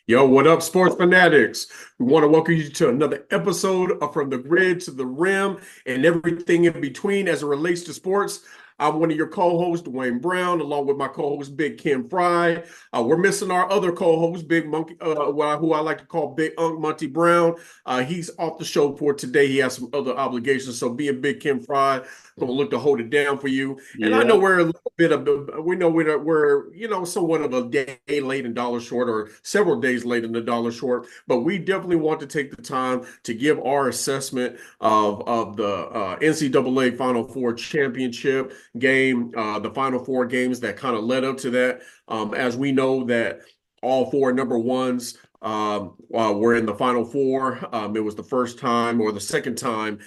Yo, what up, sports fanatics? We want to welcome you to another episode of From the Grid to the Rim and everything in between as it relates to sports. I'm one of your co-hosts, Duwayne Brown, along with my co-host, Big Ken Fry. We're missing our other co-host, Big Monkey, who I like to call Big Unk Monty Brown. He's off the show for today. He has some other obligations, so being Big Ken Fry, gonna look to hold it down for you. And I know Yeah. we're a little bit of we know we're somewhat of a day late and dollar short, or several days late and a dollar short, but we definitely want to take the time to give our assessment of the NCAA Final Four championship game, the Final Four games that kind of led up to that. As we know that all four number ones were in the Final Four. It was the first time or the second time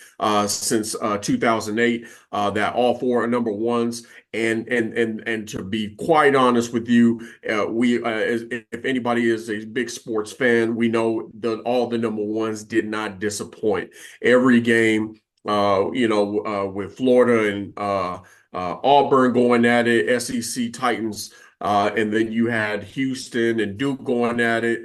since 2008 that all four are number ones. And to be quite honest with you, if anybody is a big sports fan, we know that all the number ones did not disappoint. Every game, with Florida and Auburn going at it, SEC Titans, and then you had Houston and Duke going at it.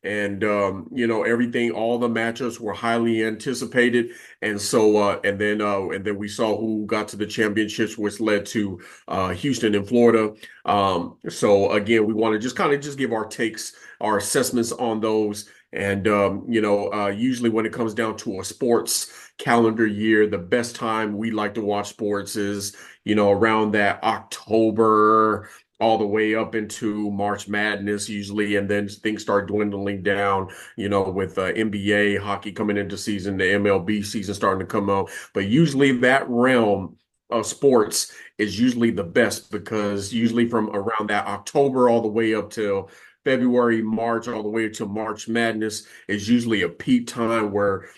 And everything, all the matchups were highly anticipated, and so and then we saw who got to the championships, which led to Houston and Florida. So again, we want to just give our takes, our assessments on those, and usually when it comes down to a sports calendar year, the best time we like to watch sports is around that October all the way up into March Madness usually, and then things start dwindling down, with NBA hockey coming into season, the MLB season starting to come out. But usually that realm of sports is usually the best because usually from around that October all the way up till February, March, all the way to March Madness is usually a peak time where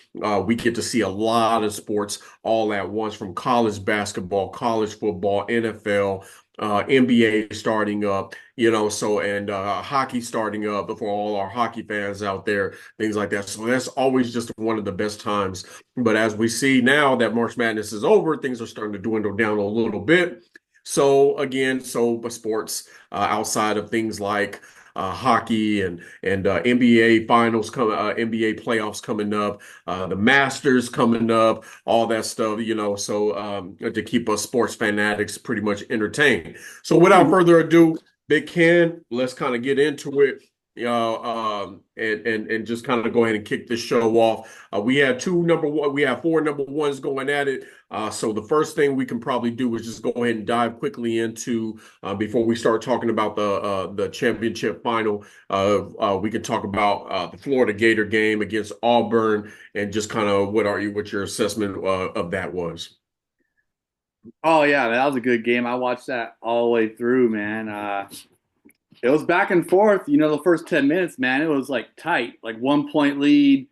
we get to see a lot of sports all at once, from college basketball, college football, NFL, NBA starting up, and hockey starting up for all our hockey fans out there, things like that. So that's always just one of the best times. But as we see now that March Madness is over, things are starting to dwindle down a little bit. So again, but sports outside of things like hockey and NBA finals NBA playoffs coming up, the Masters coming up, all that stuff, so to keep us sports fanatics pretty much entertained. So without further ado, Big Ken, let's kind of get into it. And just kind of go ahead and kick this show off. We have four number ones going at it. So the first thing we can probably do is just go ahead and dive quickly into before we start talking about the championship final. We can talk about the Florida Gator game against Auburn and just kind of what your assessment of that was. Oh yeah, that was a good game. I watched that all the way through, man. It was back and forth. The first 10 minutes, man, it was like tight, like 1 point lead,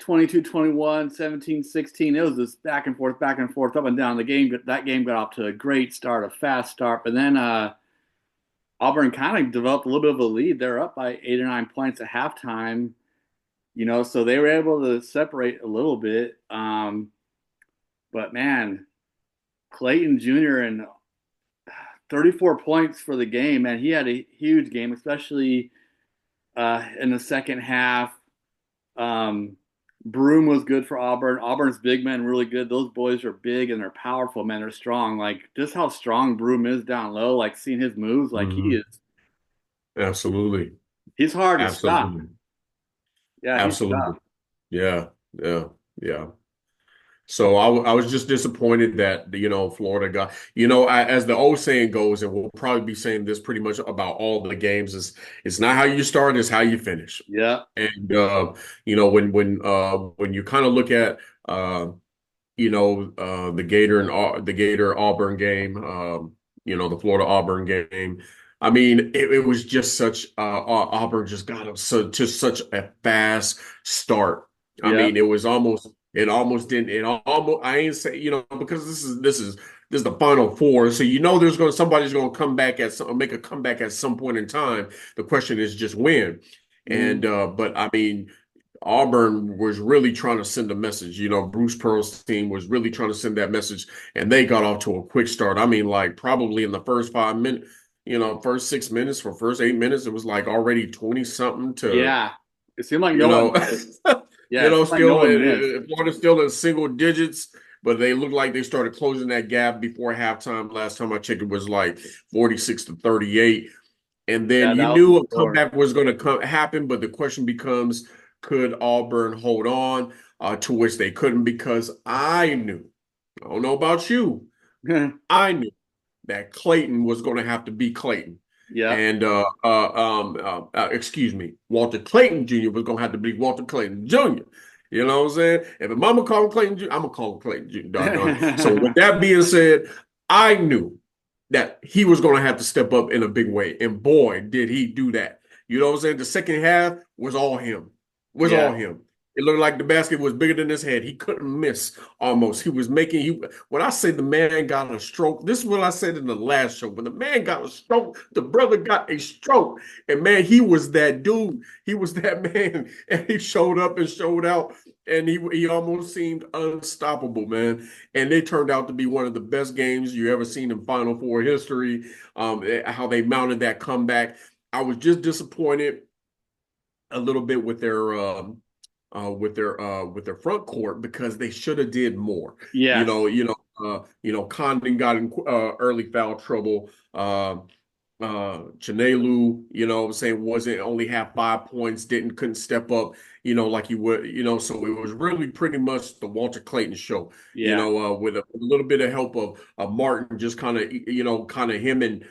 22-21, 17-16. It was just back and forth, up and down. That game got off to a great start, a fast start, but then Auburn kind of developed a little bit of a lead. They're up by 8 or 9 points at halftime, so they were able to separate a little bit. But man, Clayton Jr. and 34 points for the game, man. He had a huge game, especially in the second half. Broome was good for Auburn. Auburn's big men really good. Those boys are big and they're powerful, man. They're strong. Like, just how strong Broome is down low, like seeing his moves, like Mhm. Absolutely. he's hard to stop. Absolutely. Yeah, he's Absolutely. tough. Yeah. Yeah. Yeah. So I was just disappointed that Florida got as the old saying goes, and we'll probably be saying this pretty much about all the games, is it's not how you start, it's how you finish. Yeah, And when you kind of look at the Gator Auburn game, the Florida Auburn game. I mean, it was just such Auburn just got up to such a fast start. I yeah, mean, it almost didn't it almost I ain't say because this is the Final Four, so somebody's gonna come back make a comeback at some point in time. The question is just when. And mm, but I mean, Auburn was really trying to send a message. Bruce Pearl's team was really trying to send that message, and they got off to a quick start. I mean, like probably in the first 5 minutes, first 6 minutes, for first 8 minutes, it was like already 20 something to yeah. It seemed like You no one know, missed. Yeah, it seemed like no still one missed. Florida's still in single digits, but they look like they started closing that gap before halftime. Last time I checked, it was like 46-38. And then Yeah, you that was the knew a score. comeback was going to happen, but the question becomes, could Auburn hold on? To which they couldn't, because I knew, I don't know about you, I knew that Clayton was going to have to be Clayton. Yeah. And excuse me, Walter Clayton Jr. was going to have to be Walter Clayton Jr. You know what I'm saying? If a mama call him Clayton Jr., I'm going to call him Clayton Jr., doggone. So with that being said, I knew that he was going to have to step up in a big way. And boy, did he do that. You know what I'm saying? The second half was all him. Was all Yeah. him. It looked like the basket was bigger than his head. He couldn't miss almost. He was making he when I say the man got a stroke, this is what I said in the last show. When the man got a stroke, the brother got a stroke. And man, he was that dude. He was that man. And he showed up and showed out. And he almost seemed unstoppable, man. And they turned out to be one of the best games you ever seen in Final Four history. How they mounted that comeback. I was just disappointed a little bit with their front court because they should have did more. Yes. Condon got in early foul trouble. Chinelu, you know what I'm saying, wasn't only had 5 points, couldn't step up, like he would, so it was really pretty much the Walter Clayton show, Yeah. with a little bit of help of Martin, just kind of him and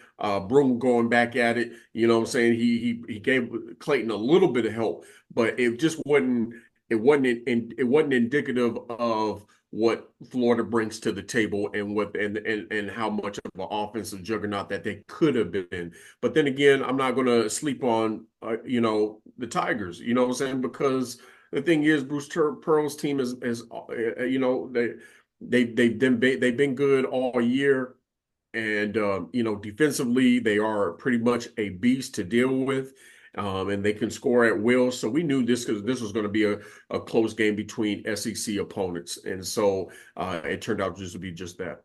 Broom going back at it, what I'm saying? He gave Clayton a little bit of help, but it wasn't indicative of what Florida brings to the table and how much of an offensive juggernaut that they could have been. But then again, I'm not going to sleep on the Tigers. You know what I'm saying? Because the thing is, Bruce Pearl's team is they've been good all year. And defensively, they are pretty much a beast to deal with, and they can score at will. So we knew this was going to be a close game between SEC opponents, and so it turned out just to be just that.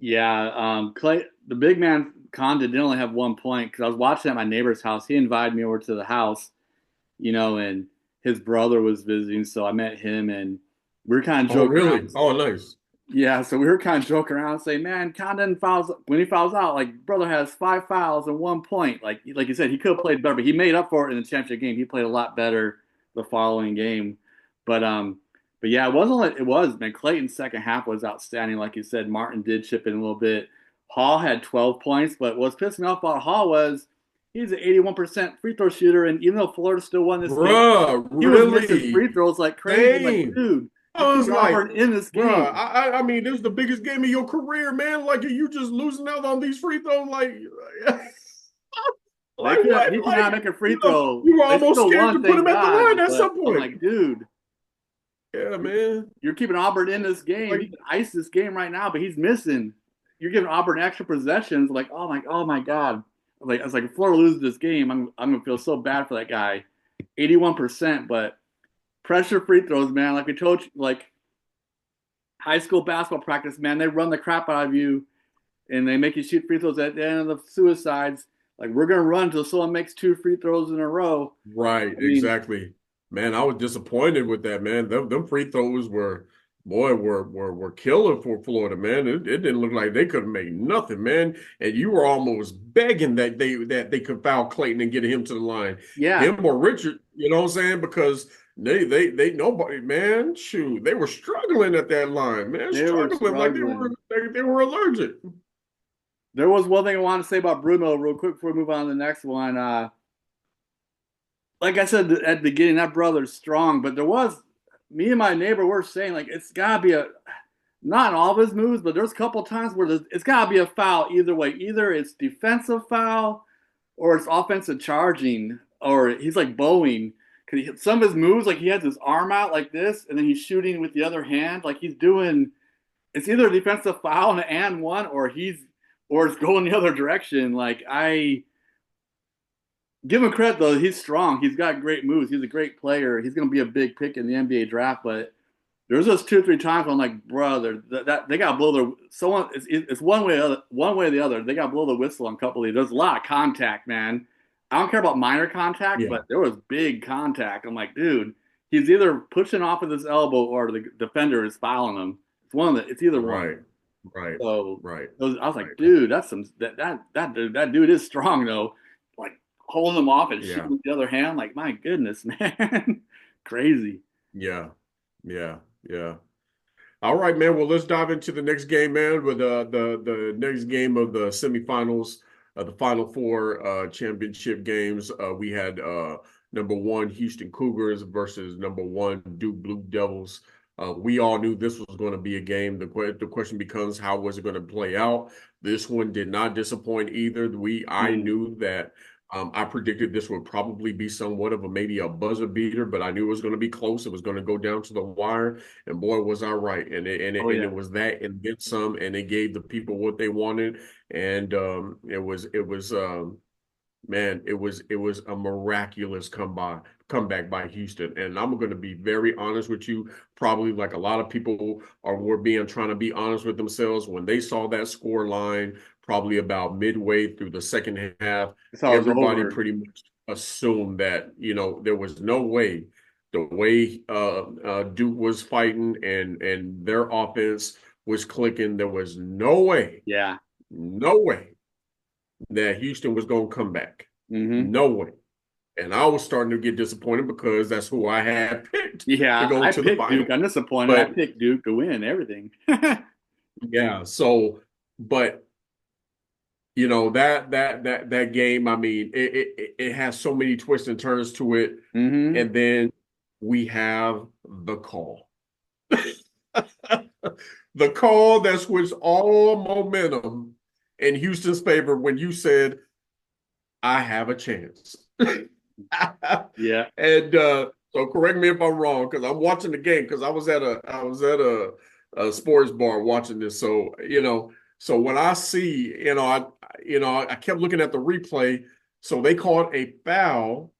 Yeah. Clay, the big man Condon did only have 1 point because I was watching at my neighbor's house. He invited me over to the house, and his brother was visiting, so I met him and we were kind of Oh, joking really? around. Oh, nice. Yeah, so we were kind of joking around, saying, "Man, Condon fouls when he fouls out. Like, brother has 5 fouls and 1 point. Like you said, he could have played better, but he made up for it in the championship game. He played a lot better the following game. But yeah, it wasn't like it was, man. Clayton's second half was outstanding. Like you said, Martin did chip in a little bit. Hall had 12 points, but what's pissing me off about Hall was he's an 81% free throw shooter, and even though Florida still won this game, Bruh, he was missing really? free throws like crazy. I'm like, Same. dude, you're I was keeping like, Auburn in this bruh, game. I mean, this is the biggest game of your career, man. Like, are you just losing out on these free throws? Like, They like could what? he could Like, not make a free throw. you were They almost still scared won, to put thank him at the God. line at But some I'm point. like, dude, Yeah, man. you're keeping Auburn in this game. Like, He can ice this game right now, but he's missing. You're giving Auburn extra possessions. Like, oh my God. Like I was like, if Florida loses this game, I'm gonna feel so bad for that guy. 81%, but pressure free throws, man. Like we told you, like high school basketball practice, man. They run the crap out of you and they make you shoot free throws at the end of the suicides. Like we're gonna run until someone makes 2 free throws in a row. right, I mean, exactly. Man, I was disappointed with that, man. Them free throws were killer for Florida, man. It didn't look like they could have made nothing, man. And you were almost begging that they could foul Clayton and get him to the line. yeah, Him or Richard, you know what I'm saying? Because they nobody, man, shoot, they were struggling at that line, man, they were struggling like struggling. they were allergic. There was one thing I wanted to say about Bruno real quick before we move on to the next one. Like I said at the beginning, that brother's strong, but there was me and my neighbor were saying like it's gotta be a not in all of his moves, but there's a couple of times where it's gotta be a foul either way. Either it's defensive foul or it's offensive charging, or he's like bowing. Cause some of his moves, like he has his arm out like this, and then he's shooting with the other hand, like he's doing. It's either a defensive foul and one, or it's going the other direction. Like I give him credit though, he's strong. He's got great moves. He's a great player. He's going to be a big pick in the NBA draft. But there's just 2 or 3 times where I'm like, brother, that they got to blow their It's one way or the other. They got to blow the whistle on a couple of these. There's a lot of contact, man. I don't care about minor contact, Yeah, but there was big contact. I'm like, dude, he's either pushing off with his elbow or the defender is fouling him. It's either one. right, right, So right, I was like, right. dude, that dude is strong though. Like holding him off and shooting Yeah, with the other hand. Like, my goodness, man. Crazy. yeah, yeah, yeah. All right, man. Well, let's dive into the next game, man. With the next game of the semifinals, the Final Four championship games. We had number one Houston Cougars versus number one Duke Blue Devils. We all knew this was going to be a game. The question becomes, how was it going to play out? This one did not disappoint either. I Mm. knew that. I predicted this would probably be somewhat of a maybe a buzzer beater, but I knew it was going to be close. It was going to go down to the wire. And boy, was I right. Oh And yeah. it was that and then some, and it gave the people what they wanted. And it was man, it was a miraculous comeback by Houston. And I'm going to be very honest with you, probably like a lot of people were being trying to be honest with themselves when they saw that score line, probably about midway through the second half, That's how it was everybody over. pretty much assumed that, there was no way the way Duke was fighting and their offense was clicking, there was Yeah. no way that Houston was going to come back. Hmm. No way. And I was starting to get disappointed because that's who I had picked to Yeah. go I to the picked Duke. final. I'm disappointed. I But picked Duke to win everything. yeah, but that game, I mean, it has so many twists and turns to it. Hmm. And then we have the call. The call that switched all momentum in Houston's favor when you said, I have a chance. Yeah. And so correct me if I'm wrong, because I'm watching the game because I was at a sports bar watching this. So, so when I see, I kept looking at the replay. So they called a foul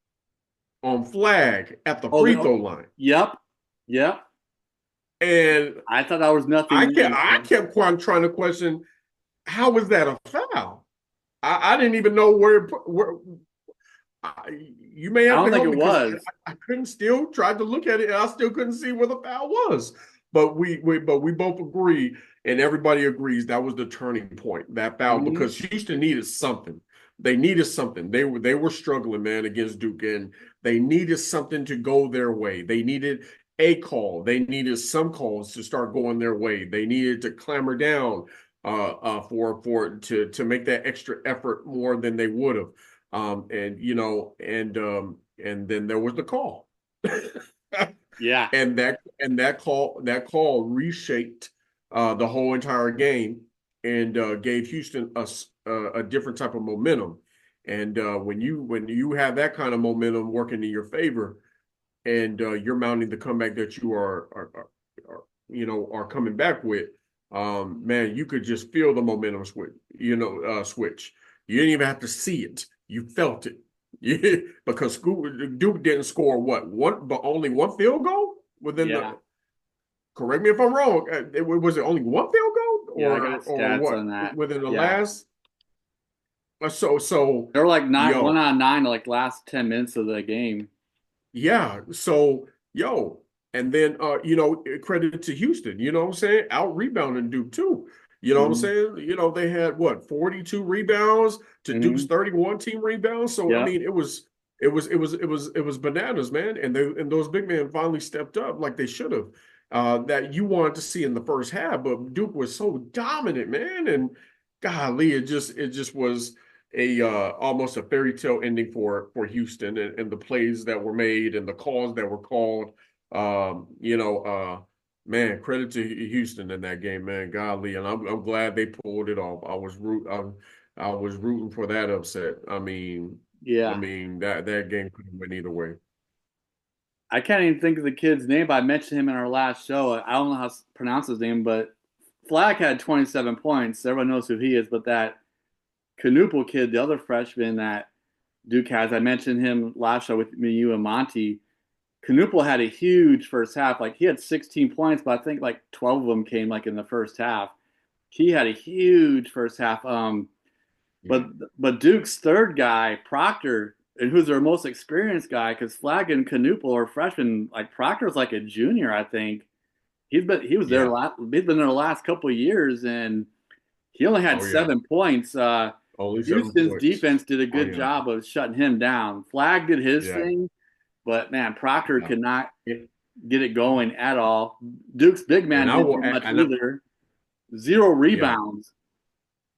on flag at the Oh, free throw line. yep. Yep. And I thought that was I nothing kept then. I kept trying to question, how was that a foul? I didn't even know where you may I have don't to think help it me because was. I couldn't still tried to look at it and I still couldn't see where the foul was. But we both agree and everybody agrees that was the turning point, that foul, Hmm. because Houston needed something. They needed something. They were struggling, man, against Duke, and they needed something to go their way. They needed a call. They needed some calls to start going their way. They needed to clamor down to make that extra effort more than they would have. And then there was the call. Yeah. And that call reshaped the whole entire game and gave Houston a different type of momentum. And when you have that kind of momentum working in your favor, and you're mounting the comeback that you are coming back with, man, you could just feel the momentum switch. You didn't even have to see it; you felt it. Yeah, because Duke didn't score but only one field goal within Yeah. the. Correct me if I'm wrong. Was it only one field goal, Yeah. I or got stats what on that. within the Yeah. last? So They were like one yo, out of nine, like last 10 minutes of the game. yeah. So, and then credit to Houston, you know what I'm saying? Out rebounding Duke too. You know what I'm Hmm. saying? They had what, 42 rebounds to Duke's Hmm. 31 team rebounds. So I Yep. mean, it was bananas, man. And those big men finally stepped up like they should have. That you wanted to see in the first half, but Duke was so dominant, man. And golly, it just was a almost a fairy tale ending for Houston, and the plays that were made and the calls that were called. Man, credit to Houston in that game, man. Golly, and I'm glad they pulled it off. I was rooting for that upset. I Yeah. mean that game could have went either way. I can't even think of the kid's name, but I mentioned him in our last show. I don't know how to pronounce his name, but Flack had 27 points. Everyone knows who he is, but that Canuple kid, the other freshman that Duke has, I mentioned him last show with me, you, and Monty. Canuple had a huge first half. Like, he had 16 points, but I think like 12 of them came like in the first half. He had a huge first half. But but Duke's third guy, Proctor, and who's their most experienced guy, because Flag and Canuple are freshmen. Like Proctor's like a junior, I think. He was there Yeah. last he's been there the last couple of years, and he only had Oh yeah. 7 points. Only seven Houston's points. defense did a Oh good yeah. job of shutting him down. Flag did his Yeah. thing, but man, Proctor Yeah. could not get it going at all. Duke's big And man I didn't will do much and I, either. Zero yeah. rebounds.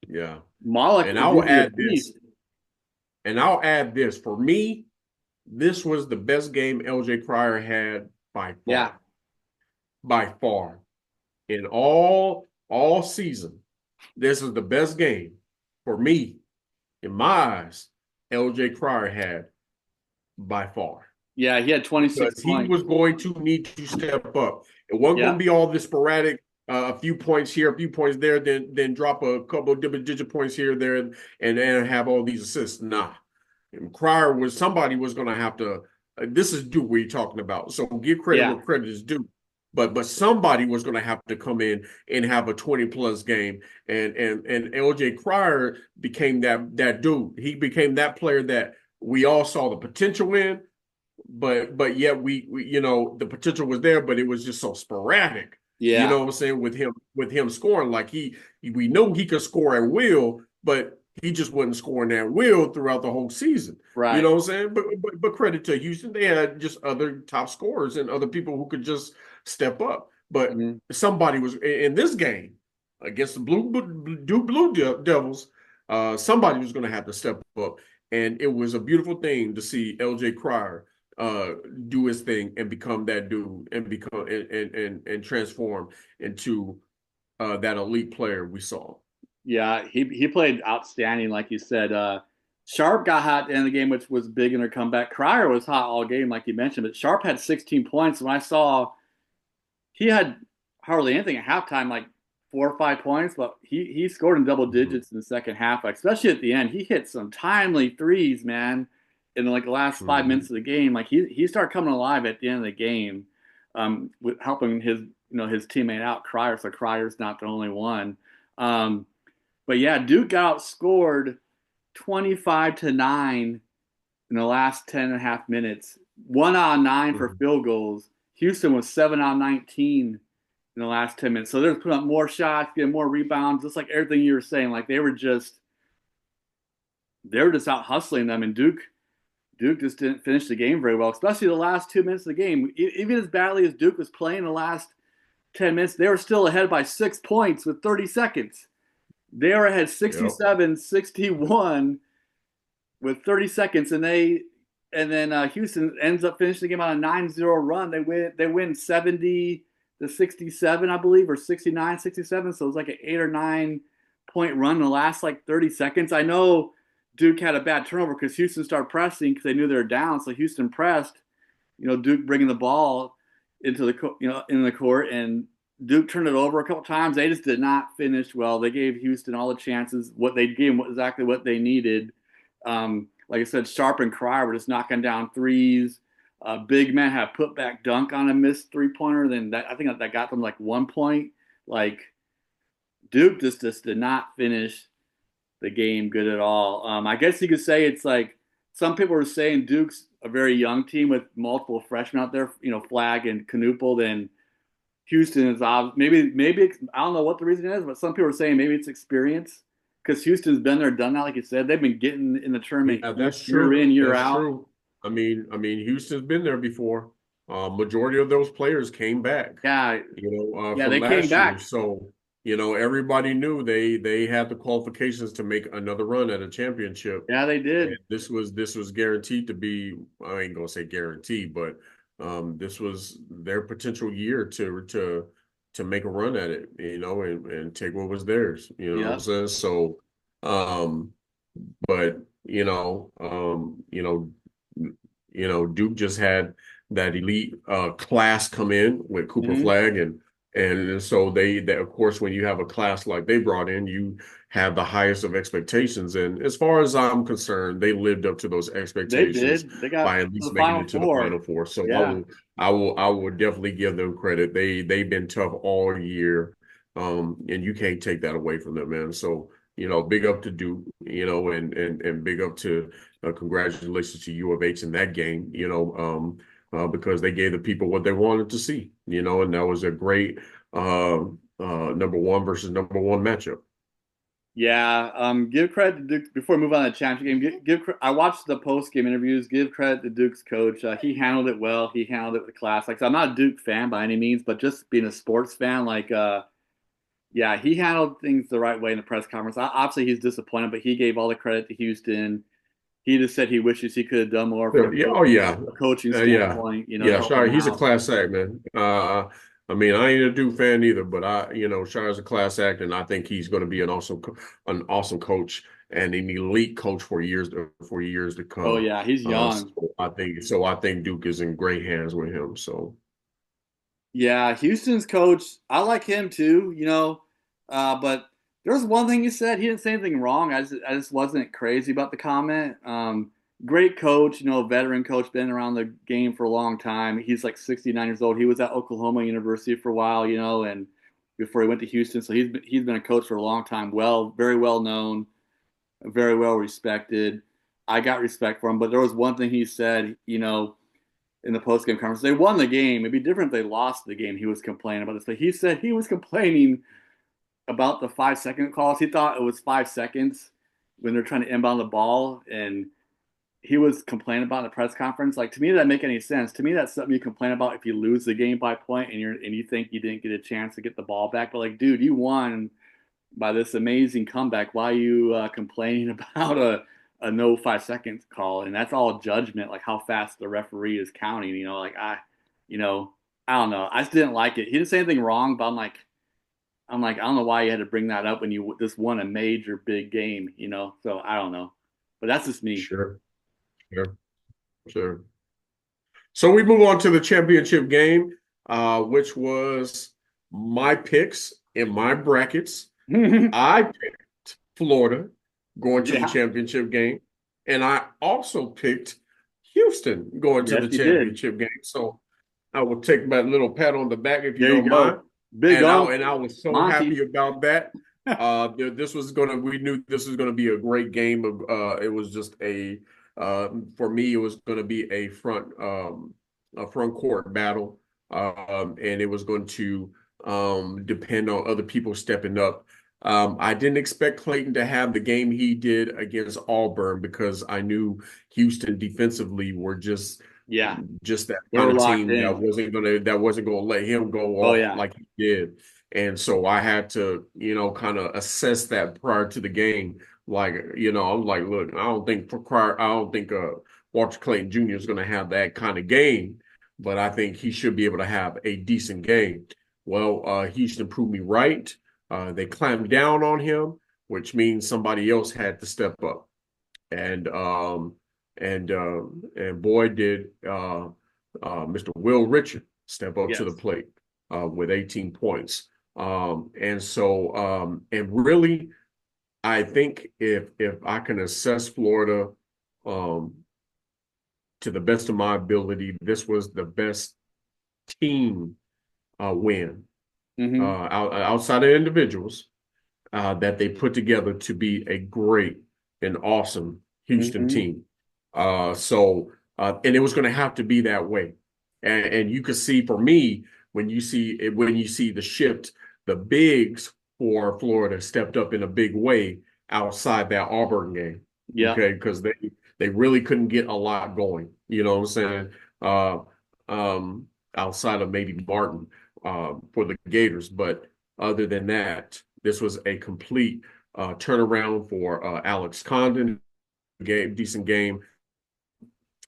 Yeah. Malik And was I will usually a add thief. this. And I'll add this. For me, this was the best game LJ Cryer had by Yeah, far. By far. In all season. This is the best game for me, in my eyes, LJ Cryer had by far. yeah, he had 26 Because he points. was going to need to step up. It wasn't going Yeah, to be all this sporadic, a few points here, a few points there, then drop a couple of double-digit points here, there, and have all these assists. Nah. And Cryer was somebody was going to have to. This is Duke we're talking about, so give credit yeah, where credit is due. But somebody was going to have to come in and have a 20 plus game, and LJ Cryer became that dude. He became that player that we all saw the potential in, but yet we the potential was there, but it was just so sporadic. You know yeah, what I'm saying, with him scoring, like we know he could score at will, but he just wasn't scoring at will throughout the whole season. You right. know what I'm saying? But credit to Houston, they had just other top scorers and other people who could just step up. But Mhm. somebody was in this game against the Blue Devils. Somebody was going to have to step up, and it was a beautiful thing to see LJ Cryer uh do his thing and become that dude and become and transform into that elite player we saw. Yeah, he played outstanding, like you said. Sharp got hot at the end of the game, which was big in their comeback. Cryer was hot all game, like you mentioned, but Sharp had 16 points. When I saw he had hardly anything at halftime, like 4 or 5 points, but he scored in double Mm-hmm. digits in the second half, like, especially at the end. He hit some timely threes, man, in like the last 5 minutes Mm-hmm. of the game. Like he started coming alive at the end of the game, with helping his teammate out, Cryer. So Cryer's not the only one. Um, but yeah, Duke got outscored 25-9 in the last 10 and a half minutes. 1 out of 9 for Mm-hmm. field goals. Houston was 7 out of 19 in the last 10 minutes. So they're putting up more shots, getting more rebounds, just like everything you were saying. Like they were just out hustling them, and Duke just didn't finish the game very well, especially the last 2 minutes of the game. Even as badly as Duke was playing the last 10 minutes, they were still ahead by 6 points with 30 seconds. They were ahead Yep. 67-61 with 30 seconds, and then Houston ends up finishing the game on a 9-0 run. They win 70-67, I believe, or 69-67. So it was like an 8 or 9 point run in the last like 30 seconds. I know Duke had a bad turnover because Houston started pressing because they knew they were down. So Houston pressed, Duke bringing the ball into in the court, and Duke turned it over a couple times. They just did not finish well. They gave Houston all the chances. What they gave them exactly what they needed. Like I said, Sharp and Cryer were just knocking down threes. Big man had a putback dunk on a missed 3-pointer. Then I think that got them like 1 point. Like Duke just did not finish the game good at all. I guess you could say it's like some people were saying Duke's a very young team with multiple freshmen out there, Flag and Canuple. Then Houston is maybe I don't know what the reason is, but some people are saying maybe it's experience because Houston's been there, done that. Like you said, they've been getting in the tournament Yeah, that's year true. in, year That's out. true. I mean, Houston's been there before. Majority of those players came back, Yeah, yeah, from they came last year. back. So, everybody knew they had the qualifications to make another run at a championship. Yeah, they And did. this was guaranteed to be, I ain't gonna say guaranteed, but this was their potential year to make a run at it, and take what was theirs, you know what I'm Yep. saying? So um but Duke just had that elite class come in with Cooper Hmm. Flag, and so they of course, when you have a class like they brought in, you have the highest of expectations. And as far as I'm concerned, they lived up to those They expectations did. They got by at to least the making it Final to the Four. Final Four. So Yeah. I will definitely give them credit. They've been tough all year. And you can't take that away from them, man. So big up to Duke, and big up to congratulations to U of H in that game, because they gave the people what they wanted to see, and that was a great number one versus number one matchup. Yeah, give credit to Duke before we move on to the championship game. I watched the post game interviews. Give credit to Duke's coach. He handled it well. He handled it with class. Like, so I'm not a Duke fan by any means, but just being a sports fan, yeah, he handled things the right way in the press conference. Obviously, he's disappointed, but he gave all the credit to Houston. He just said he wishes he could have done more from Yeah, oh yeah, a coaching yeah, standpoint, to yeah. help Shire, them he's a out. class act, man. I mean, I ain't a Duke fan either, but Shire's a class act, and I think he's going to be an awesome coach and an elite coach for years to Oh come. yeah, he's young. I think Duke is in great hands with him. So Yeah, Houston's coach, I like him too, but there's one thing he said. He didn't say anything wrong. I just wasn't crazy about the comment. Great coach, veteran coach, been around the game for a long time. He's like 69 years old. He was at Oklahoma University for a while, and before he went to Houston. So he's been a coach for a long time. Very well known, very well respected. I got respect for him, but there was one thing he said, in the post game conference. They won the game. It'd be different if they lost the game. He was complaining about this, but he said he was complaining about the 5 second calls. He thought it was 5 seconds when they're trying to inbound the ball, and he was complaining about in the press conference. Like, to me, that doesn't make any sense. To me, that's something you complain about if you lose the game by a point and you think you didn't get a chance to get the ball back. But like, dude, you won by this amazing comeback. Why are you complaining about a no 5 seconds call? And that's all judgment, like how fast the referee is counting. You know, I don't know. I just didn't like it. He didn't say anything wrong, but I don't know why you had to bring that up when you just won a major big game. So I don't know, but that's just me. sure, sure, sure. So we move on to the championship game, which was my picks in my brackets. I picked Florida going to the Yeah. championship game, and I also picked Houston going to Yes, the you did. championship game. So I will take my little pat on the back if you There you don't mind. go. Big O, And I was so happy Monty. about that. We knew this was gonna be a great game. It was just for me, it was gonna be a front court battle, and it was going to depend on other people stepping up. I didn't expect Clayton to have the game he did against Auburn because I knew Houston defensively were Yeah, just that they kind were of locked team in. that wasn't gonna let him go Oh off yeah, like he did. And so I had to, kind of assess that prior to the game. Like, I'm like, look, I don't think Walter Clayton Jr. is gonna have that kind of game, but I think he should be able to have a decent game. Well, Houston proved me right. They clamped down on him, which means somebody else had to step up. And and boy did Mr. Will Richard step up to the yes. plate with 18 points. And really, I think if I can assess Florida um, to the best of my ability, this was the best team win Hmm. outside of individuals that they put together to be a great and awesome Houston Hmm. team. And it was going to have to be that way. And you can see for me when you see the shift, the bigs for Florida stepped up in a big way outside that Auburn game. Yeah. Okay, because they really couldn't get a lot going. You know what I'm saying? Uh, outside of maybe Martin for the Gators, but other than that, this was a complete turnaround for Alex Condon. Decent game.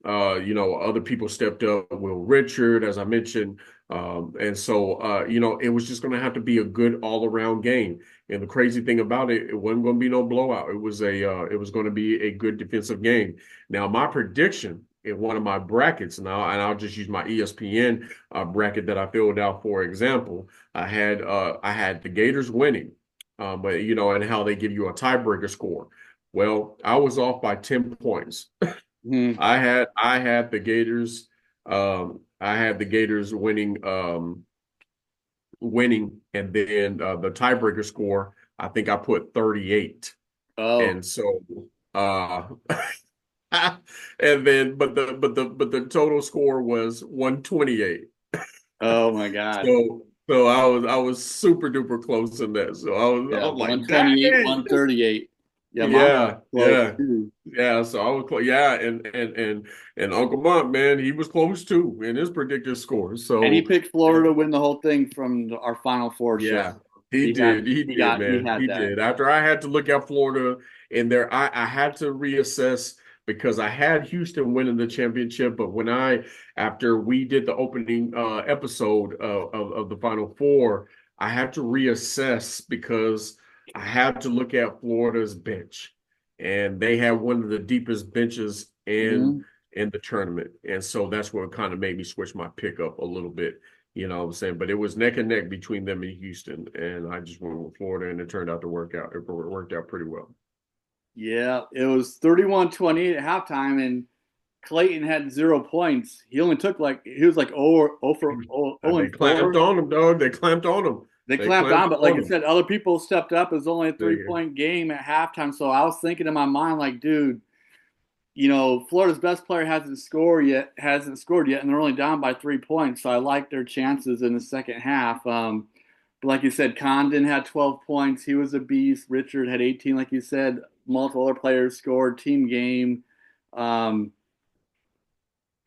Other people stepped up. Will Richard, as I mentioned, it was just going to have to be a good all-around game. And the crazy thing about it, it wasn't going to be no blowout. It was going to be a good defensive game. Now, my prediction in one of my brackets now, and I'll just use my ESPN bracket that I filled out for example. I had the Gators winning, but and how they give you a tiebreaker score. Well, I was off by 10 points. Hmm. I had the Gators. I had the Gators winning, and then the tiebreaker score. I think I put 38. Oh, And so uh and then but the total score was 128. oh my God. So I was super duper close in that. So I Yeah, was like, dang. 128, 138. Yeah, mine was Yeah, close yeah. too. Yeah, so I was close. Yeah, and Uncle Monk, man, he was close too in his predicted score. And he So picked Florida to win the whole thing from our Final Four show. yeah, he He had did. He he did, got he man. had He that. did. After I had to look at Florida in there, I had to reassess because I had Houston winning the championship. But after we did the opening episode of the Final Four, I had to reassess because I had to look at Florida's bench. And they had one of the deepest benches Hmm. in the tournament. And so that's what kind of made me switch my pick up a little bit. You know what I'm saying? But it was neck and neck between them and Houston. And I just went with Florida and it turned out to work out. It worked out pretty well. Yeah, it was 31-28 at halftime, and Clayton had 0 points. He only took he was like 0 They and clamped 4. on them, dog. They clamped on them. They They clamped clamped on, but like on I them. said, other people stepped up. It was only a three They, point game at halftime. So I was thinking in my mind, like, dude, Florida's best player hasn't scored yet, and they're only down by 3 points. So I like their chances in the second half. But like you said, Condon had 12 points. He was a beast. Richard had 18, like you said. Multiple other players scored. Team game. Um,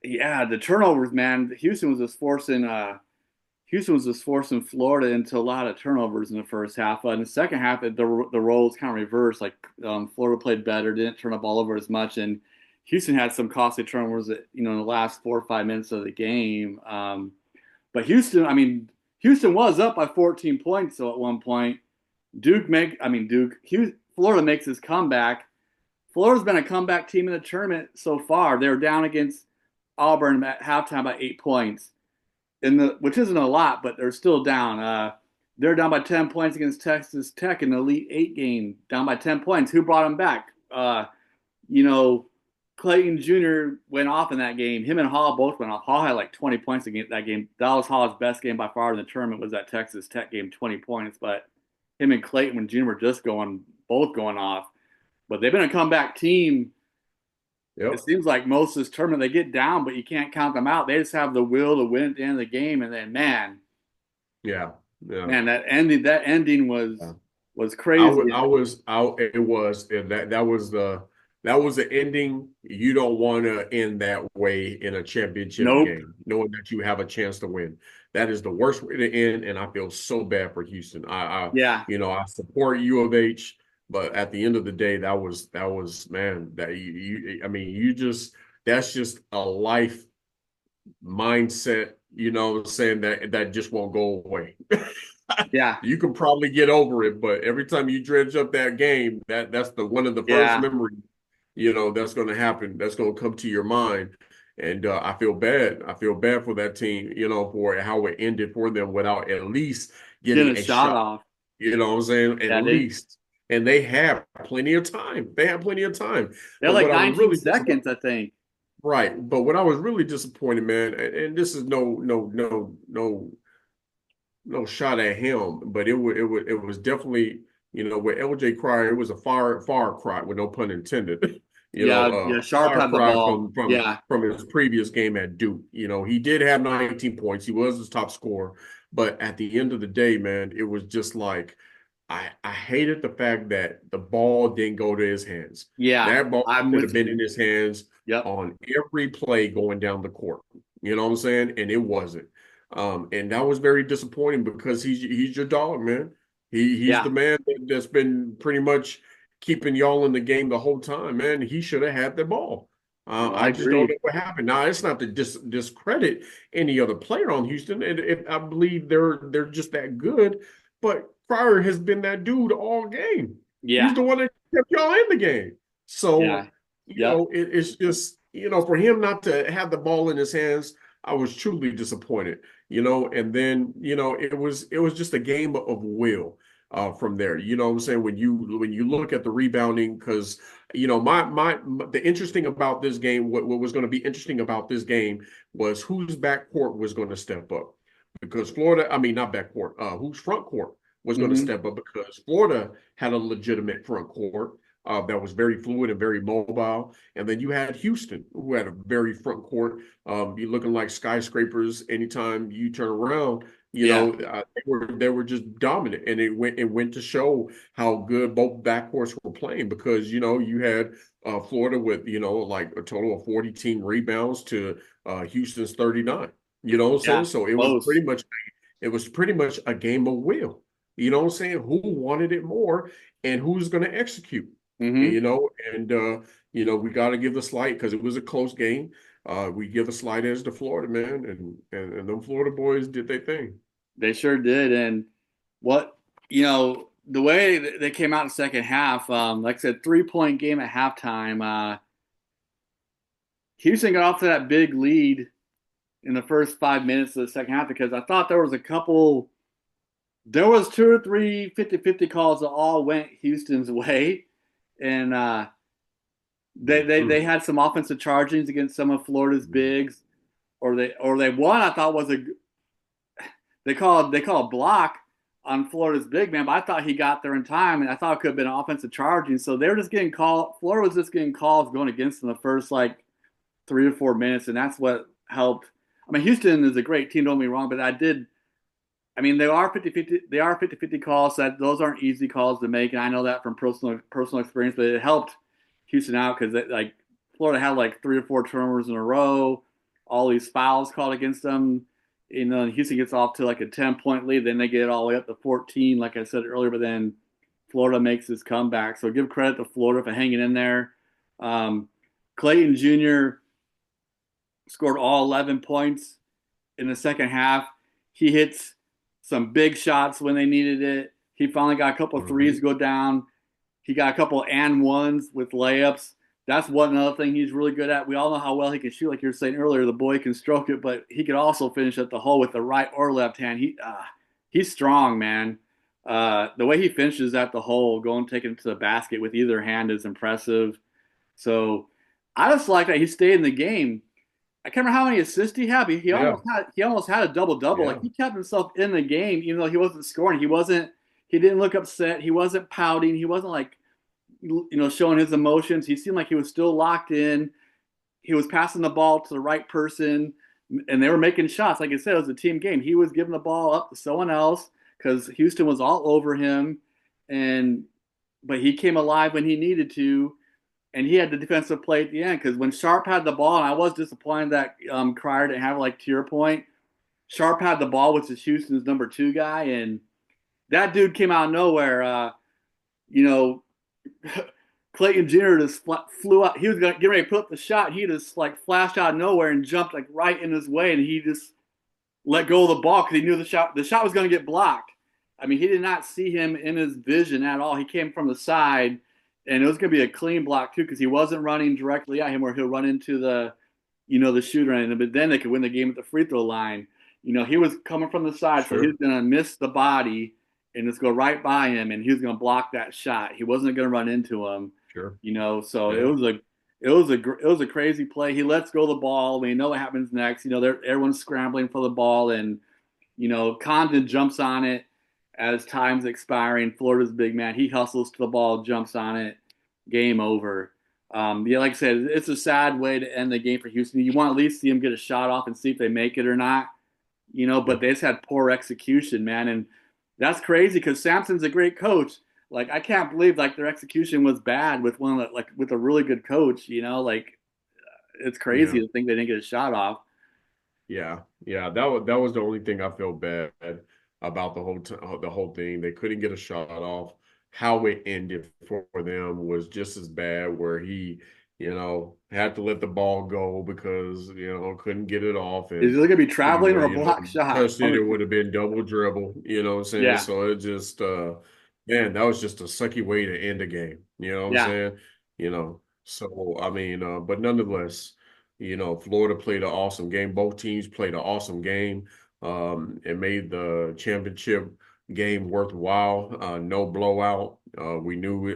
yeah, the turnovers, man. Houston was just forcing Florida into a lot of turnovers in the first half. In the second half, the roles kind of reversed. Like Florida played better, didn't turn up all over as much, and Houston had some costly turnovers. In the last 4 or 5 minutes of the game. But Houston was up by 14 points. So at one point, Florida makes his comeback. Florida's been a comeback team in the tournament so far. They were down against Auburn at halftime by 8 points which isn't a lot, but they're still down. They're down by 10 points against Texas Tech in the Elite Eight game, down by 10 points. Who brought them back? You know, Clayton Jr. went off in that game. Him and Hall both went off. Hall had like 20 points in that game. That was Hall's best game by far in the tournament, was that Texas Tech game, 20 points. But him and Clayton Jr. were just both going off. But they've been a comeback team. It yep. seems like most of this tournament they get down, but you can't count them out. They just have the will to win at the end of the game, and then Yeah. Yeah. man, that ending Yeah. was crazy. It was, and that was the ending. You don't want to end that way in a championship Nope. game, knowing that you have a chance to win. That is the worst way to end, and I feel so bad for Houston. Yeah. I support U of H, but at the end of the day, that was man, that I mean, that's just a life mindset, saying that just won't go away. Yeah. You can probably get over it, but every time you dredge up that game, that's the one of the first Yeah. memories, that's going to happen. That's going to come to your mind. And I feel bad. I feel bad for that team, for how it ended for them without at least Getting getting a a shot shot. off. You know what I'm saying? At Yeah, least. And they have plenty of time. They have plenty of time. they had But like what I was 19 really disappointed, seconds, I think. right? But what I was really disappointed, man, and this is no shot at him, but it was definitely, with LJ Cryer, it was a far cry with no pun intended. Yeah, yeah. Sharp Far had the cry ball. from Yeah. from his previous game at Duke. He did have 19 points. He was his top scorer, but at the end of the day, man, it was just like I hated the fact that the ball didn't go to his hands. Yeah. That ball I'm should have with been you. in his hands Yep. on every play going down the court. You know what I'm saying? And it wasn't. And that was very disappointing because he's your dog, man. He's Yeah. the man that's been pretty much keeping y'all in the game the whole time, man. He should have had the ball. No, I I just don't agree. know what happened. Now it's not to discredit any other player on Houston, and I believe they're just that good. But Pryor has been that dude all game. He's Yeah. the one that kept y'all in the game. Yeah. So Yep. it's just for him not to have the ball in his hands, I was truly disappointed. And then it was just a game of will from there. You know what I'm saying? When you look at the rebounding, because the interesting about this game, what was going to be interesting about this game was whose backcourt was going to step up. Because Florida, I mean, not backcourt, whose front court was going to Hmm. step up, because Florida had a legitimate front court. that was very fluid and very mobile. And then you had Houston, who had a very front court, be looking like skyscrapers anytime you turn around. Yeah. They were just dominant, and it went to show how good both backcourts were playing because you had Florida with like a total of 40 team rebounds to Houston's 39. You know what I'm saying? Yeah. So Close. it was pretty much a game of will. You know what I'm saying? Who wanted it more and who's going to execute? Hmm. You know, and we got to give the slight because it was a close game. We give a slight edge to Florida, man, and them Florida boys did their thing. They sure did. And what, the way they came out in the second half, like I said, 3-point game at halftime. Houston got off to that big lead in the first 5 minutes of the second half because I thought there was two or three 50-50 calls that all went Houston's way. And they Mm. had some offensive chargings against some of Florida's bigs, or they won. I thought was a they call a block on Florida's big man, but I thought he got there in time, and I thought it could have been an offensive charging. So they were just getting called. Florida was just getting calls going against them the first like 3 or 4 minutes, and that's what helped. I mean, Houston is a great team. Don't get me wrong, but I did. I mean, they are 50-50. They are 50-50 calls. That those aren't easy calls to make, and I know that from personal experience. But it helped Houston out because like Florida had like 3 or 4 turnovers in a row, all these fouls called against them. And Houston gets off to like a 10-point lead, then they get it all the way up to 14, like I said earlier. But then Florida makes this comeback. So give credit to Florida for hanging in there. Um, Clayton Jr. scored all 11 points in the second half. He hits some big shots when they needed it. He finally got a couple of threes Mhm. go down. He got a couple of and ones with layups. That's one another thing he's really good at. We all know how well he can shoot, like you were saying earlier. The boy can stroke it, but he can also finish at the hole with the right or left hand. He's strong, man. The way he finishes at the hole, going taking it to the basket with either hand is impressive. So I just like that he stayed in the game. I can't remember how many assists he had, but Yeah, he almost had a double double. Like yeah, he kept himself in the game, even though he wasn't scoring. He didn't look upset. He wasn't pouting. He wasn't like showing his emotions. He seemed like he was still locked in. He was passing the ball to the right person, and they were making shots. Like I said, it was a team game. He was giving the ball up to someone else because Houston was all over him, and but he came alive when he needed to, and he had the defensive play at the end because when Sharp had the ball, and I was disappointed that Crier didn't have, like, to your point, Sharp had the ball, which is Houston's number 2 guy, and that dude came out of nowhere. You know, Clayton Jr. just flew up. He was gonna get ready to put up the shot. He just like flashed out of nowhere and jumped like right in his way, and he just let go of the ball because he knew the shot was going to get blocked. I mean, he did not see him in his vision at all. He came from the side, and it was going to be a clean block too because he wasn't running directly at him where he'll run into the shooter. And but then they could win the game at the free throw line. He was coming from the side, so he was sure, going to miss the body and just go right by him, and he was going to block that shot. He wasn't going to run into him. sure. So it Yeah. was a crazy play. He lets go of the ball. We know what happens next. Everyone's scrambling for the ball, and Condon jumps on it as time's expiring. Florida's big man. He hustles to the ball, jumps on it. Game over. Yeah, like I said, it's a sad way to end the game for Houston. You want to at least see them get a shot off and see if they make it or not. But Yep. they just had poor execution, man, and that's crazy because Sampson's a great coach. Like I can't believe like their execution was bad with with a really good coach. Like it's crazy Yeah. to think they didn't get a shot off. Yeah, yeah, that was the only thing I felt bad about the whole thing. They couldn't get a shot off. How it ended for them was just as bad, where he, had to let the ball go because couldn't get it off, Is and it going to be he traveling or would, a block shot? touched it. It would have been double dribble. You know what I'm saying? Yeah, So it just, man, that was just a sucky way to end a game. You know what I'm yeah, saying? So I mean, but nonetheless. Florida played an awesome game. Both teams played an awesome game. It made the championship game worthwhile. No blowout. We knew,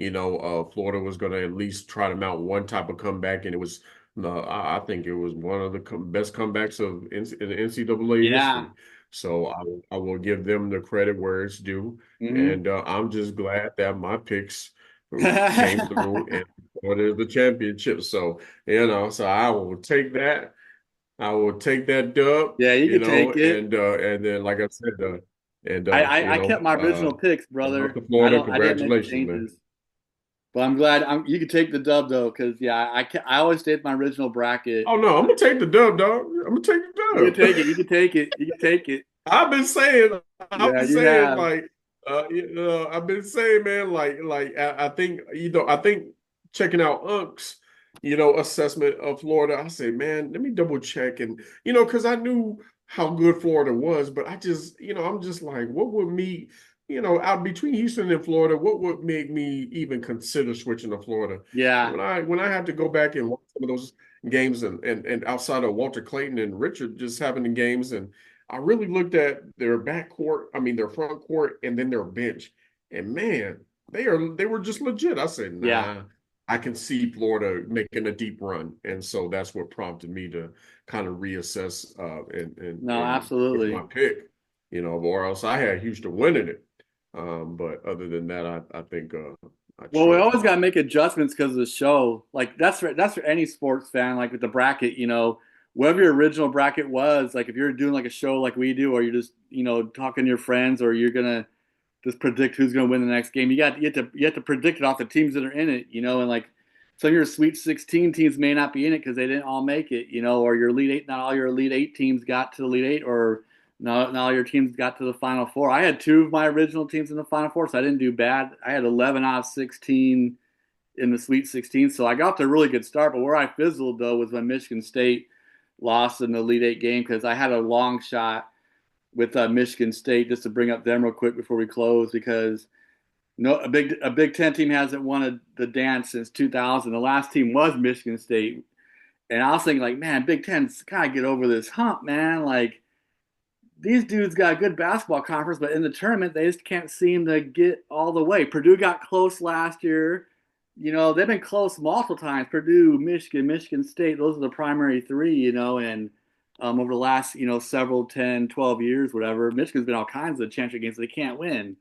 Florida was going to at least try to mount one type of comeback, and it was, I think it was one of the best comebacks in the NCAA yeah. history. So I will give them the credit where it's due, Hmm. and I'm just glad that my picks who came through and wanted the championship. So, so I will take that. I will take that dub, Yeah, you could take it. and then like I said, and I kept my original picks, shout out brother. to Florida. I didn't make Congratulations, man. changes. But I'm glad you could take the dub though, because yeah, I always stayed with my original bracket. Oh no, I'm gonna take the dub, dog. I'm gonna take You can the take dub. it. You can take it. You can take it. I've been saying, I've Yeah, been you saying have. like, I've been saying, man, I think I think checking out Unk's, assessment of Florida. I say, man, let me double check, and because I knew how good Florida was, but I just, I'm just like, what would me, out between Houston and Florida, what would make me even consider switching to Florida? Yeah, When I have to go back and watch some of those games and outside of Walter Clayton and Richard just having the games and I really looked at their backcourt, I mean their front court, and then their bench. And man, they were just legit. I said, yeah. nah, I can see Florida making a deep run. And so that's what prompted me to kind of reassess No, and with my absolutely. pick, or else I had Houston winning it. But other than that, I think I Well, we chose always got to Florida. make adjustments because of the show. Like that's for any sports fan. Like with the bracket, whatever your original bracket was. Like if you're doing like a show like we do, or you're just talking to your friends, or you're gonna just predict who's gonna win the next game. You have to predict it off the teams that are in it. And like some of your Sweet 16 teams may not be in it because they didn't all make it. Or your Elite Eight. Not all your Elite Eight teams got to the Elite Eight, or not all your teams got to the Final Four. I had two of my original teams in the Final Four, so I didn't do bad. I had 11 out of 16 in the Sweet 16. So I got to a really good start. But where I fizzled, though, was when Michigan State lost in the Elite Eight game because I had a long shot with Michigan State just to bring up them real quick before we close because no a Big Ten team hasn't won the dance since 2000. The last team was Michigan State, and I was thinking like, man, Big Ten's gotta get over this hump, man. Like these dudes got a good basketball conference, but in the tournament, they just can't seem to get all the way. Purdue got close last year. They've been close multiple times. Purdue, Michigan, Michigan State, those are the primary three, and over the last, several 10, 12 years, whatever, Michigan's been all kinds of championship games they can't win,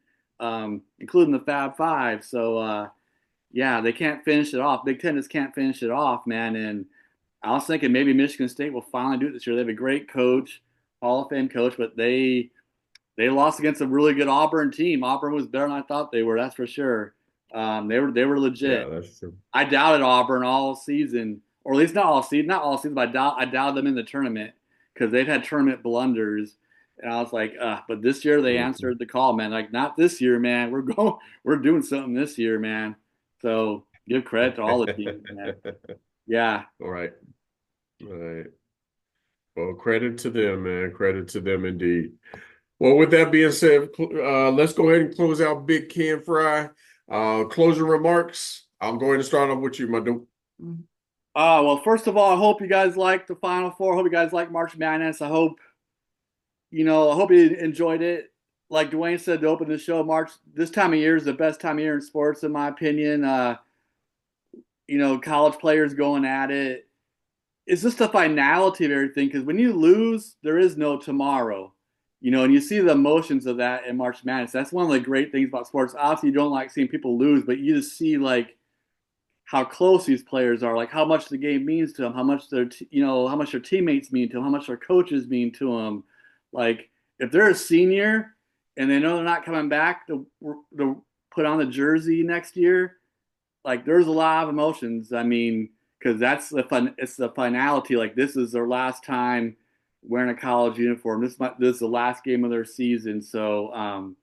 including the Fab Five. So, yeah, they can't finish it off. Big Ten just can't finish it off, man. And I was thinking maybe Michigan State will finally do it this year. They have a great coach, Hall of Fame coach, but they lost against a really good Auburn team. Auburn was better than I thought they were. That's for sure. They were Yeah, legit. that's true. I doubted Auburn all season, or at least not all season, but I doubted them in the tournament because they've had tournament blunders. And I was like, but this year they Mhm. answered the call, man. Like, not this year, man. We're doing something this year, man. So give credit to all the teams, man. Yeah. All right. All right. Well, credit to them, man. Credit to them indeed. Well, with that being said, let's go ahead and close out Big Ken Fry. Closing remarks. I'll go ahead and start off with you, my dude. Well, first of all, I hope you guys like the Final Four. I hope you guys like March Madness. I hope you enjoyed it. Like Duwayne said to open the show, March this time of year is the best time of year in sports, in my opinion. College players going at it. It's just the finality of everything because when you lose, there is no tomorrow. And you see the emotions of that in March Madness. That's one of the great things about sports. Obviously, you don't like seeing people lose, but you just see like how close these players are, like how much the game means to them, how much how much their teammates mean to them, how much their coaches mean to them. Like if they're a senior and they know they're not coming back to put on the jersey next year, like there's a lot of emotions. I mean, because that's the fun. It's the finality. Like this is their last time wearing a college uniform. This is the last game of their season. So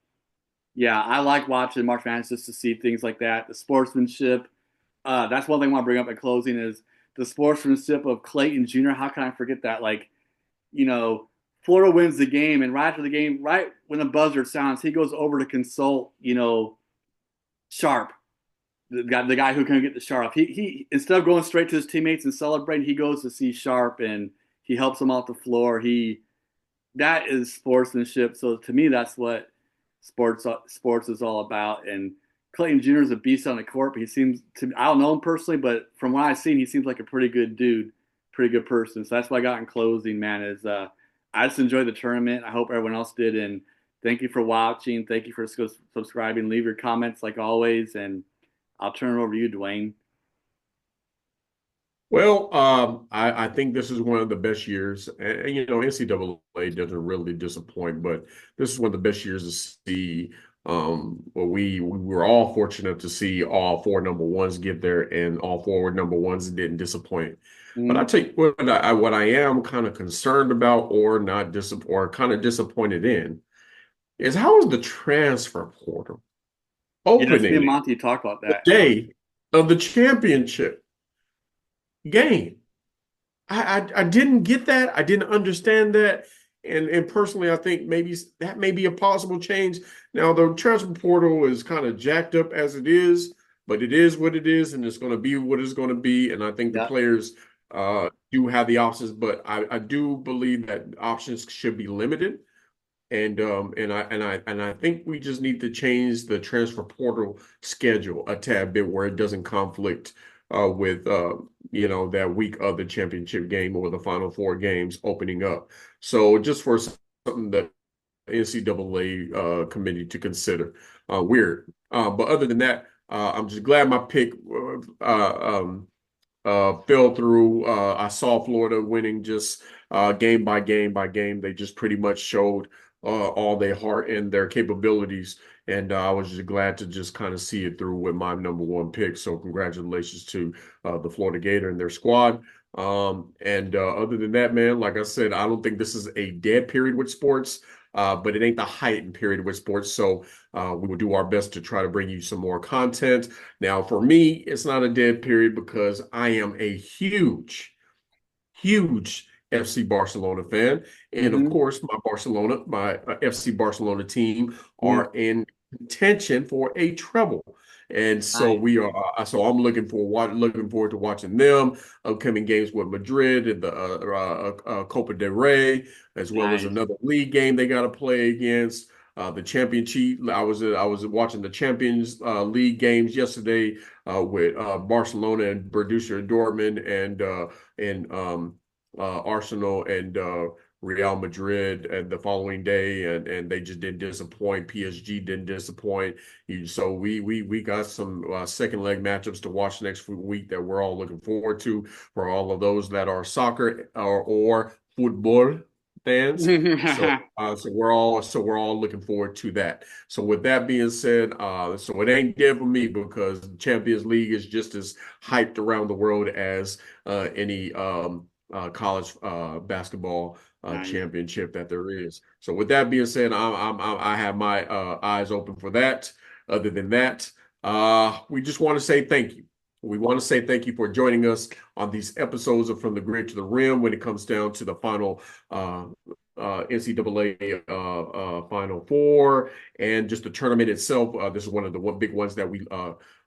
yeah, I like watching March Madness just to see things like that. The sportsmanship. That's one thing I want to bring up in closing is the sportsmanship of Clayton Jr. How can I forget that? Like, you know, Florida wins the game, and right after the game, right when the buzzer sounds, he goes over to consult, Sharp, the guy who can get the Sharp. He instead of going straight to his teammates and celebrating, he goes to see Sharp and he helps him off the floor. That is sportsmanship. So to me, that's what sports is all about. And Clayton Jr. is a beast on the court, but he seems to I don't know him personally, but from what I've seen, he seems like a pretty good dude, pretty good person. So that's what I got in closing, man. Is I just enjoyed the tournament. I hope everyone else did, and thank you for watching. Thank you for subscribing. Leave your comments like always, and I'll turn it over to you, Duwayne. Well, I think this is one of the best years, and NCAA doesn't really disappoint, but this is one of the best years to see. Well, we were all fortunate to see all four number ones get there, and all four number ones didn't disappoint. But I Mhm. tell you what I am kind of concerned about, or not disappointed, or kind of disappointed in, is how is the transfer portal Yes, me and opening Monty talked about the that. day of the championship game? I didn't get that. I didn't understand that. And personally, I think maybe that may be a possible change. Now, the transfer portal is kind of jacked up as it is, but it is what it is, and it's going to be what it's going to be. And I think the Yeah. players do have the options, but I do believe that options should be limited. And I think we just need to change the transfer portal schedule a tad bit where it doesn't conflict with that week of the championship game or the final four games opening up. So just for something that NCAA committee to consider. Weird. But other than that, I'm just glad my pick fell through. I saw Florida winning just game by game by game. They just pretty much showed all their heart and their capabilities. And I was just glad to just kind of see it through with my number one pick. So congratulations to the Florida Gator and their squad. And other than that, man, like I said, I don't think this is a dead period with sports. But it ain't the heightened period with sports. So we will do our best to try to bring you some more content. Now, for me, it's not a dead period because I am a huge FC Barcelona fan. And of Hmm. course, my FC Barcelona team Mm. are in contention for a treble. And so Nice. we are, so I'm looking forward to watching them upcoming games with Madrid and the Copa del Rey, as well as Nice. another league game they got to play against. The championship. I was watching the Champions League games yesterday with Barcelona and Borussia Dortmund and Arsenal and Real Madrid and the following day, and they just didn't disappoint. PSG didn't disappoint. So we got some second leg matchups to watch next week that we're all looking forward to for all of those that are soccer or football fans. So we're all looking forward to that. So with that being said, so it ain't dead for me because the Champions League is just as hyped around the world as any college basketball Nice. championship that there is. So with that being said, I have my eyes open for that. Other than that, we just want to say thank you. We want to say thank you for joining us on these episodes of From the Grid to the Rim when it comes down to the final NCAA Final Four and just the tournament itself. This is one of the big ones that we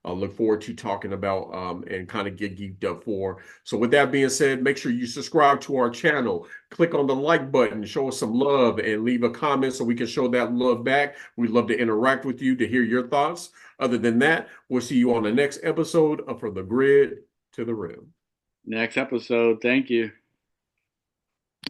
look forward to talking about and kind of get geeked up for. So with that being said, make sure you subscribe to our channel, click on the like button, show us some love, and leave a comment so we can show that love back. We'd love to interact with you to hear your thoughts. Other than that, we'll see you on the next episode of From the Grid to the Rim. Next episode. Thank you.